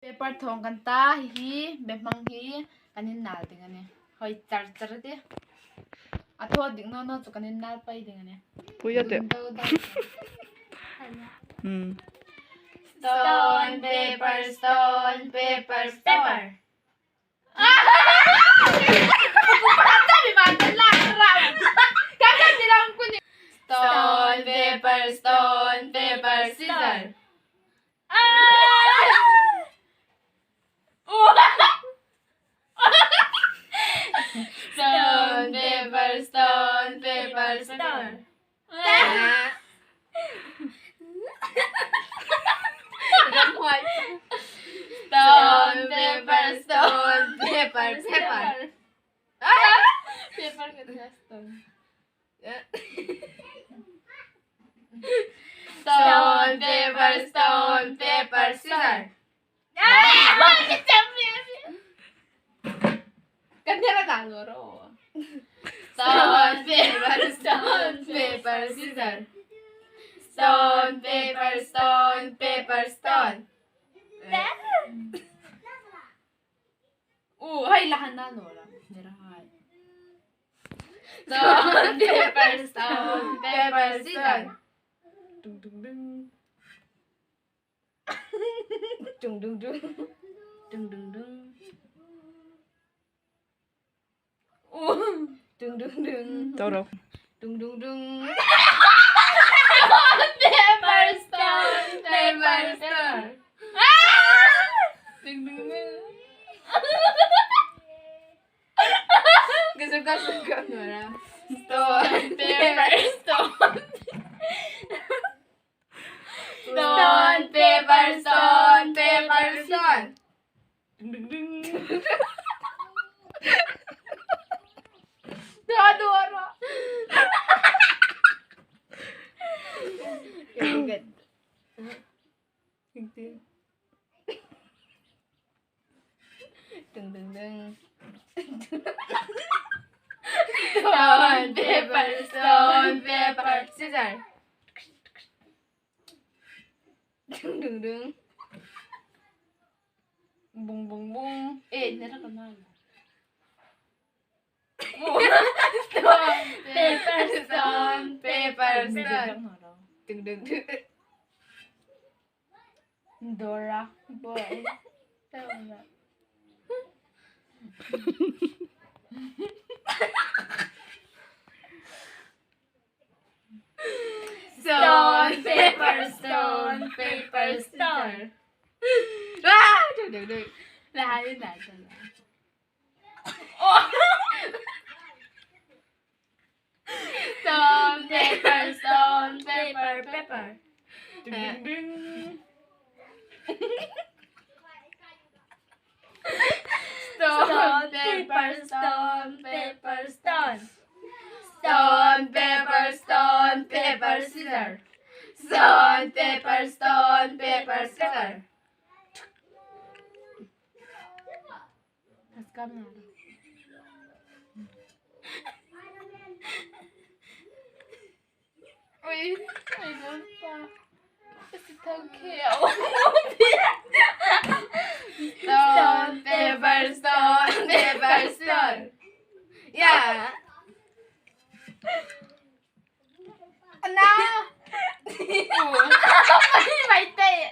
pepar thong kan ta hi behmang hi kanin nal ding ane hoi char char de atho ding no chu kanin nal pai ding ane puya de stone paper stone paper stone stone paper stone paper scissors stone paper stone paper stone stone paper stone paper pepper paper katha stone stone paper stone paper scissors Kanya na ro. Stone paper stone paper scissors stone paper stone paper stone hay lahan na Nora. Mera hai. Stone paper stone paper scissors. Dung dung dung. Dung dung dung. Dung dung dung. Dung dung dung. Toro. Dung dung dung. Paper stone paper stone. Dung dung dung. Suka Nora. Stone paper stone. Stone paper stone paper stone. Dung dung dung. Adoro. Good. Ding ding ding. Stone paper scissors. Ding ding ding. Bung bung bung. Nera kenal. Stone paper stone. Ding ding ding. Dora boy. Stone paper stone paper stone. Ding ding ding. Là đi lại rồi. Stone paper stone paper pepper. Ding ding ding. Stone paper stone paper stone. Stone paper stone paper scissors. Stone paper stone paper scissors. Let's come now. Ui, I don't know. This is so cute. Stone paper stone paper stone. Yeah. Now. My tail.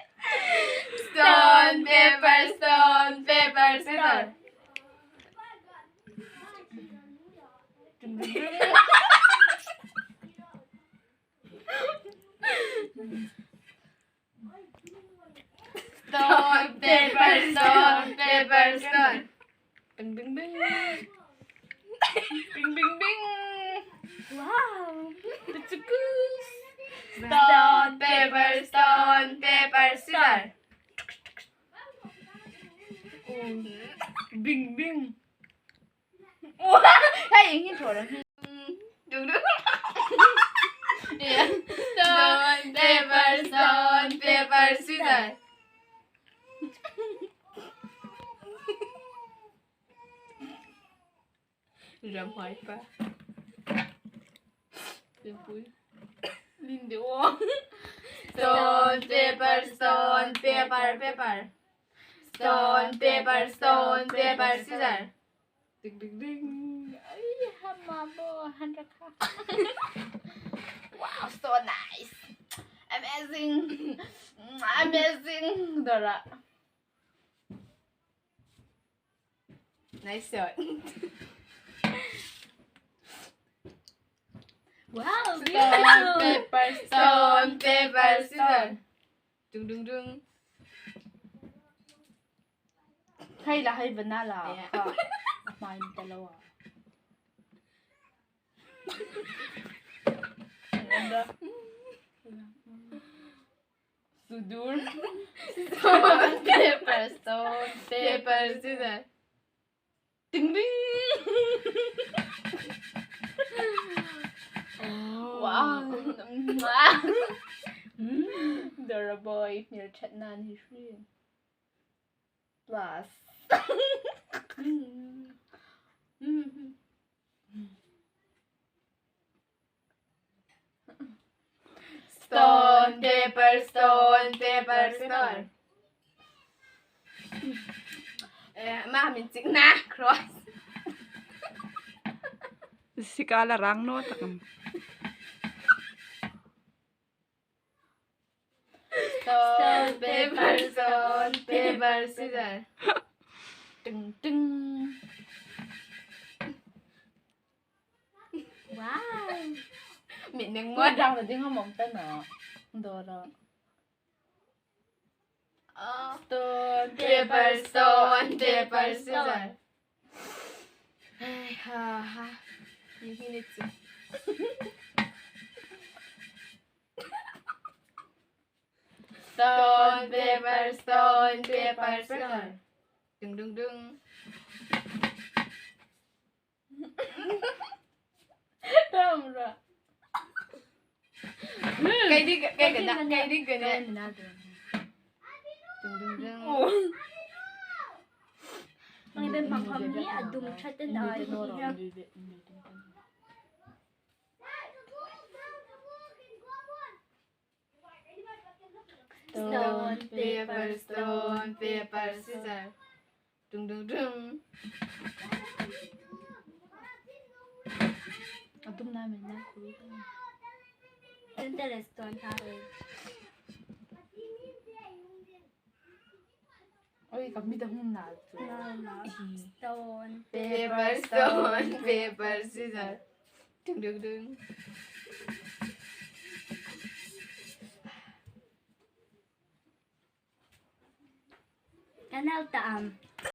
Stone paper stone paper scissors. Stone paper stone paper stone. Bing bing bing. Bing bing bing. Wow. It's a goose. Stone paper stone paper scissors. Bing bing. Hey, ingin orang. Duduk. Yeah. Stone paper scissors. Rầm hỏi pa. Linh điệu. Stone paper pepper. stone, paper, stone, paper, scissors. Ding ding ding. Ay, hamabo, 100 ka. Wow, so nice. Amazing. Amazing. Dora. Nice shot. Wow, Stone, beautiful. paper, stone, paper, scissors. Dung dung dung. Hay là hay banana. Mine dalawa. Ganda. Sudur. Stone, paper, stone, paper, scissors. Ding ding. Wow. Dora boy, near Chetnan history. Plus. Stone, paper, stone, paper, stone. Má mình chỉnh na cross. Sikala rang no takam. Stone, paper, stone, paper, scissors. Ding ding. Wow. Mình đừng mua răng là tiếng không mộng tên nữa. Đồ đó. Stone, paper, stone, paper, scissors. Ha ha. You can it too. Stone, paper, stone, paper, scissors. Đừng đừng đừng. Không rồi. Cây đi gần đó, cây đi gần đó. Đừng đừng đừng. Ang ibang panghamni at dumchat and I Stone, paper, stone, paper, scissors. Đừng đừng đừng. Atum namin na kulit. interesting tayo. Oi, kami dah hunal tu. Stone. Paper, stone, paper, scissors. Đừng đừng đừng. Kanal taam.